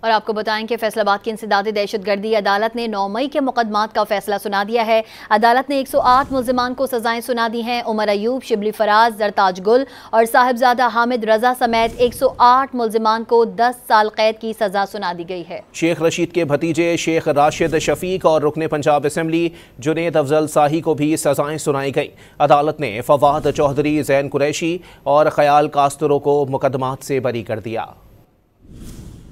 और आपको बताएं कि फैसलाबाद की इंसदादी दहशतगर्दी अदालत ने 9 मई के मुकदमात का फैसला सुना दिया है। अदालत ने 108 मुल्जिमान को सजाएं सुना दी हैं। उमर अयूब, शिबली फराज, जरताज गुल और साहिबजादा हामिद रजा समेत 108 मुल्जिमान को 10 साल कैद की सजा सुना दी गई है। शेख रशीद के भतीजे शेख राशिद शफीक और रुकने पंजाब असम्बली जुनेद अफजल शाही को भी सजाएं सुनाई गई। अदालत ने फवाद चौधरी, जैन कुरैशी और ख्याल कास्तरों को मुकदमात से बरी कर दिया।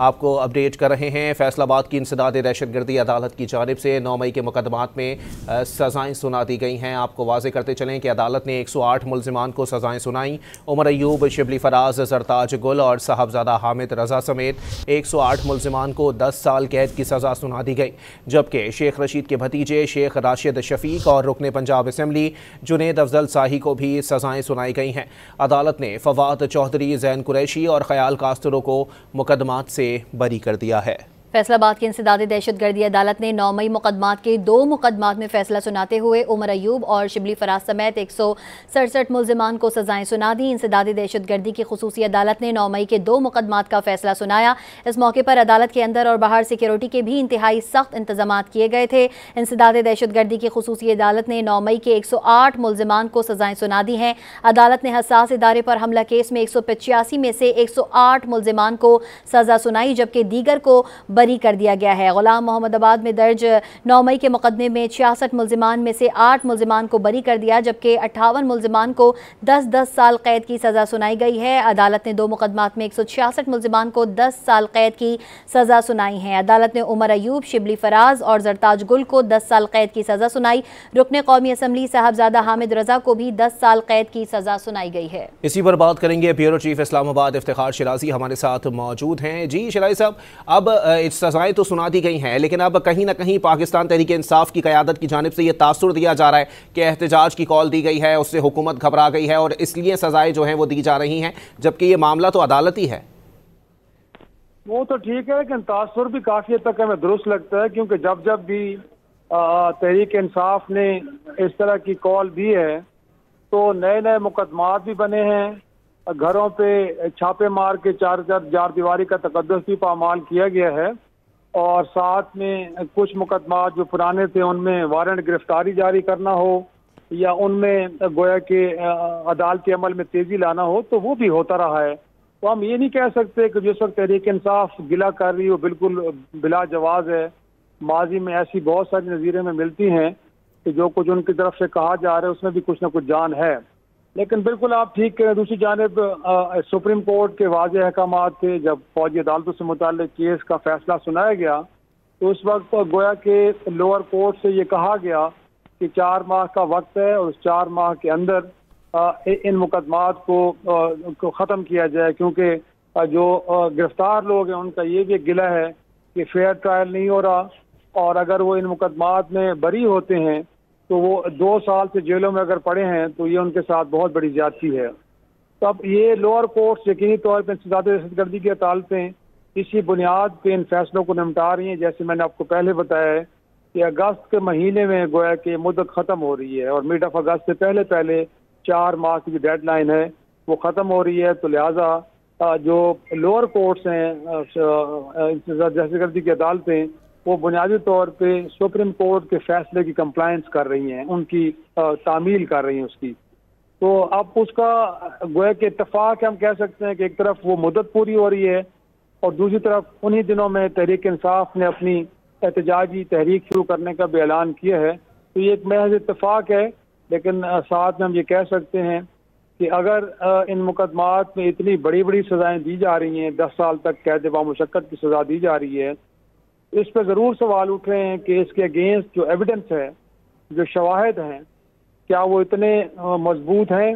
आपको अपडेट कर रहे हैं, फैसलाबाद की इंसदादी दहशतगर्दी अदालत की जानिब से 9 मई के मुकदमात में सजाएं सुना दी गई हैं। आपको वाजे करते चलें कि अदालत ने 108 मुल्जिमान को सजाएं सुनाई। उमर अयूब, शिबली फराज, जरताज गुल और साहबजादा हामिद रजा समेत 108 मुल्जिमान को 10 साल कैद की सज़ा सुना दी गई, जबकि शेख रशीद के भतीजे शेख राशिद शफीक और रुकने पंजाब असम्बली जुनेद अफजल शाही को भी सजाएं सुनाई गई हैं। अदालत ने फवाद चौधरी, जैन कुरैशी और ख्याल कास्तरों को मुकदमात से बरी कर दिया है। फैसलाबाद की इंसदादी दहशतगर्दी अदालत ने 9 मई मुकदमात के 2 मुकदमात में फैसला सुनाते हुए उमर अयूब और शिबली फराज समेत 167 मुल्जिमान को सजाएं सुना दी। इंसदादी दहशतगर्दी की खुसूसी अदालत ने 9 मई के 2 मुकदमात का फैसला सुनाया। इस मौके पर अदालत के अंदर और बाहर सिक्योरिटी के भी इंतहाई सख्त इंतजाम किए गए थे। इंसदादी दहशतगर्दी की खुसूसी अदालत ने 9 मई के 108 मुल्जिमान को सजाएं सुना दी हैं। अदालत ने हसास इदारे पर हमला केस में 185 में से 108 मुल्जिमान को सजा सुनाई, जबकि दीगर को बरी कर दिया गया है। गुलाम मोहम्मदाबाद में दर्ज 9 मई के मुकदमे में 66 मुल्जिमान में से 8 मुल्जिमान को बरी कर दिया, जबकि 58 मुल्जिमान को 10-10 साल कैद की सजा सुनाई गई है। अदालत ने 2 मुकदमात में 166 मुल्जिमान को 10 साल कैद की सजा सुनाई है। अदालत ने उमर अयूब, शिबली फराज और जरताज गुल को 10 साल कैद की सजा सुनाई। रुकने कौमी असम्बली साहबजादा हामिद रजा को भी 10 साल कैद की सजा सुनाई गई है। इसी पर बात करेंगे, ब्यूरो चीफ इस्लामाबाद इफ्तिखार शिराजी हमारे साथ मौजूद हैं। जी शिराजी साहब, अब सजाएं तो सुना दी गई हैं, लेकिन अब कहीं ना कहीं पाकिस्तान तहरीक इंसाफ की क़यादत की जानिब से यह तासुर दिया जा रहा है कि एहतजाज की कॉल दी गई है, उससे हुकूमत घबरा गई है और इसलिए सजाएं जो हैं वो दी जा रही हैं, जबकि ये मामला तो अदालती है। वो तो ठीक है, लेकिन तासुर भी काफ़ी हद तक हमें दुरुस्त लगता है, क्योंकि जब जब भी तहरीक इंसाफ ने इस तरह की कॉल दी है तो नए नए मुकदमात भी बने हैं, घरों पे छापे मार के चार दीवारी का तकद्दुस भी पामाल किया गया है, और साथ में कुछ मुकदमात जो पुराने थे उनमें वारंट गिरफ्तारी जारी करना हो या उनमें गोया के अदालती अमल में तेजी लाना हो, तो वो भी होता रहा है। तो हम ये नहीं कह सकते कि जिस वक्त तहरीक इंसाफ गिला कर रही हो बिल्कुल बिला जवाज है। माजी में ऐसी बहुत सारी नज़ीरें में मिलती हैं कि जो कुछ उनकी तरफ से कहा जा रहा है उसमें भी कुछ ना कुछ जान है। लेकिन बिल्कुल आप ठीक करें, दूसरी जानिब सुप्रीम कोर्ट के वाज़ेह अहकामात थे। जब फौजी अदालतों से मुताल्लिक केस का फैसला सुनाया गया तो उस वक्त गोया के लोअर कोर्ट से ये कहा गया कि 4 माह का वक्त है और उस 4 माह के अंदर इन मुकदमात को ख़त्म किया जाए, क्योंकि जो गिरफ्तार लोग हैं उनका ये भी गिला है कि फेयर ट्रायल नहीं हो रहा, और अगर वो इन मुकदमात में बरी होते हैं तो वो 2 साल से जेलों में अगर पड़े हैं तो ये उनके साथ बहुत बड़ी ज्यादती है। तो अब ये लोअर कोर्ट यकीनी तौर पर इंसदादी दहशतगर्दी की अदालतें इसी बुनियाद पे इन फैसलों को निपटा रही हैं। जैसे मैंने आपको पहले बताया है कि अगस्त के महीने में गोया कि मुद्दत ख़त्म हो रही है और मिड ऑफ अगस्त से पहले पहले 4 माह की जो डेडलाइन है वो ख़त्म हो रही है। तो लिहाजा जो लोअर कोर्ट्स हैं, दहशतगर्दी की अदालतें, वो बुनियादी तौर पे सुप्रीम कोर्ट के फैसले की कंप्लायंस कर रही हैं, उनकी तामील कर रही हैं उसकी। तो अब उसका गोया के इत्तेफाक हम कह सकते हैं कि एक तरफ वो मुद्दत पूरी हो रही है और दूसरी तरफ उन्हीं दिनों में तहरीक इंसाफ ने अपनी एहतजाजी तहरीक शुरू करने का भी ऐलान किया है। तो ये एक महज इत्तेफाक है, लेकिन साथ में हम ये कह सकते हैं कि अगर इन मुकदमात में इतनी बड़ी बड़ी सजाएं दी जा रही हैं, 10 साल तक कैद व मुशक्कत की सजा दी जा रही है, इस पर ज़रूर सवाल उठ रहे हैं कि इसके अगेंस्ट जो एविडेंस है, जो शवाहिद हैं, क्या वो इतने मजबूत हैं,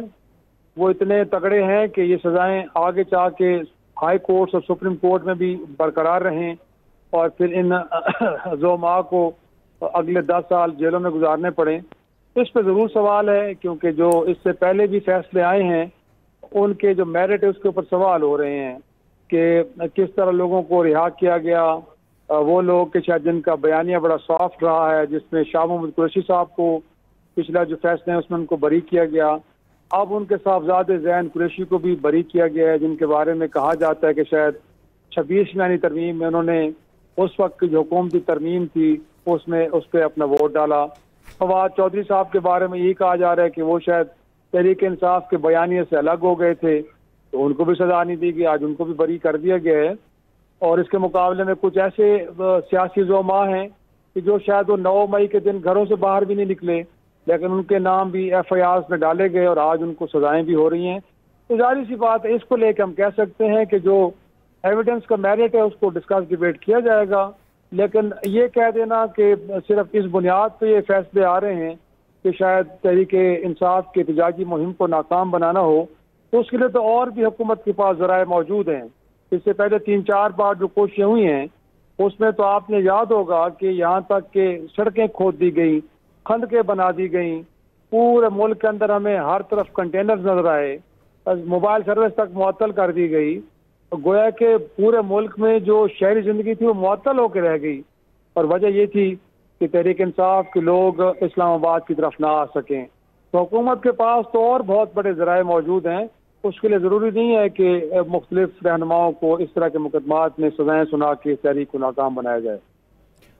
वो इतने तगड़े हैं कि ये सजाएं आगे जाके हाई कोर्ट्स और सुप्रीम कोर्ट में भी बरकरार रहें और फिर इन ज़ुलमां को अगले 10 साल जेलों में गुजारने पड़ें। तो इस पर ज़रूर सवाल है, क्योंकि जो इससे पहले भी फैसले आए हैं उनके जो मेरिट है उसके ऊपर सवाल हो रहे हैं कि किस तरह लोगों को रिहा किया गया। वो लोग के शायद जिनका बयानिया बड़ा सॉफ्ट रहा है, जिसमें शाह मोहम्मद कुरैशी साहब को पिछला जो फैसले हैं उसमें उनको बरी किया गया। अब उनके साहबजादे जैन कुरैशी को भी बरी किया गया है, जिनके बारे में कहा जाता है कि शायद 26वीं यानी तरमीम में उन्होंने उस वक्त की जो हुकूमती तरमीम थी उसमें उस पर अपना वोट डाला। फवाद चौधरी साहब के बारे में यही कहा जा रहा है कि वो शायद तहरीक इंसाफ के बयानिए से अलग हो गए थे, तो उनको भी सजा नहीं दी गई, आज उनको भी बरी कर दिया गया है। और इसके मुकाबले में कुछ ऐसे सियासी ज़ोमा हैं कि जो शायद वो 9 मई के दिन घरों से बाहर भी नहीं निकले, लेकिन उनके नाम भी FIR में डाले गए और आज उनको सजाएं भी हो रही हैं। तो जाहिर सी बात है, इसको लेकर हम कह सकते हैं कि जो एविडेंस का मेरिट है उसको डिस्कस डिबेट किया जाएगा, लेकिन ये कह देना कि सिर्फ इस बुनियाद पे ये फैसले आ रहे हैं कि शायद तहरीक इंसाफ की एहतजाजी मुहिम को नाकाम बनाना हो, तो उसके लिए तो और भी हुकूमत के पास ज़राए मौजूद हैं। इससे पहले 3-4 बार जो कोशिशें हुई हैं उसमें तो आपने याद होगा कि यहाँ तक कि सड़कें खोद दी गई, खंदकें बना दी गई, पूरे मुल्क के अंदर हमें हर तरफ कंटेनर नजर आए, मोबाइल सर्विस तक मुअत्तल कर दी गई। गोया के पूरे मुल्क में जो शहरी जिंदगी थी वो मुअत्तल होकर रह गई, और वजह ये थी कि तहरीक इंसाफ के लोग इस्लामाबाद की तरफ ना आ सकें। तो हुकूमत के पास तो और बहुत बड़े ज़राए मौजूद हैं, उसके लिए ज़रूरी नहीं है कि मुख्तलिफ रहनुमाओं को इस तरह के मुकदमात में सजाएं सुना के तहरीक को नाकाम बनाया जाए।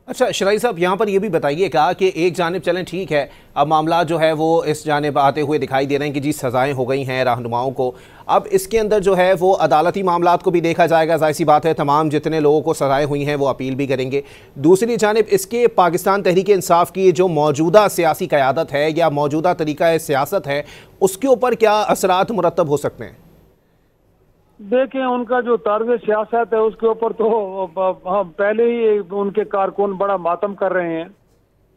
अच्छा शराई साहब, यहाँ पर यह भी बताइएगा कि एक जानिब चलें ठीक है, अब मामला जो है वो इस जानिब आते हुए दिखाई दे रहे हैं कि जी सज़ाएं हो गई हैं रहनुमाओं को, अब इसके अंदर जो है वो अदालती मामलात को भी देखा जाएगा। जाहिर सी बात है तमाम जितने लोगों को सज़ाएं हुई हैं वो अपील भी करेंगे। दूसरी जानिब इसके पाकिस्तान तहरीक इंसाफ की जो मौजूदा सियासी क़यादत है या मौजूदा तरीका सियासत है उसके ऊपर क्या असरात मुरतब हो सकते हैं? देखें, उनका जो तर्ज सियासत है उसके ऊपर तो हम पहले ही उनके कारकुन बड़ा मातम कर रहे हैं।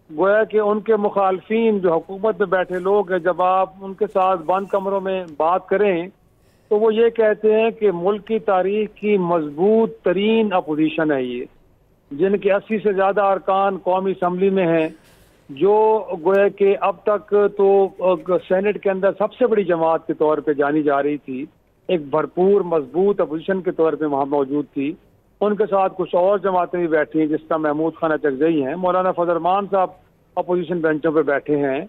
गोया कि उनके मुखालफीन जो हुकूमत में बैठे लोग हैं, जब आप उनके साथ बंद कमरों में बात करें तो वो ये कहते हैं कि मुल्क की तारीख की मजबूत तरीन अपोजिशन है ये, जिनके 80 से ज़्यादा अरकान कौमी असम्बली में हैं, जो गोया कि अब तक तो सेनेट के अंदर सबसे बड़ी जमात के तौर पर जानी जा रही थी, एक भरपूर मजबूत अपोजिशन के तौर पे वहाँ मौजूद थी। उनके साथ कुछ और जमातें भी बैठी हैं, जिसका महमूद खान अचकजई हैं, मौलाना फजल रहमान साहब अपोजिशन बेंचों पे बैठे हैं।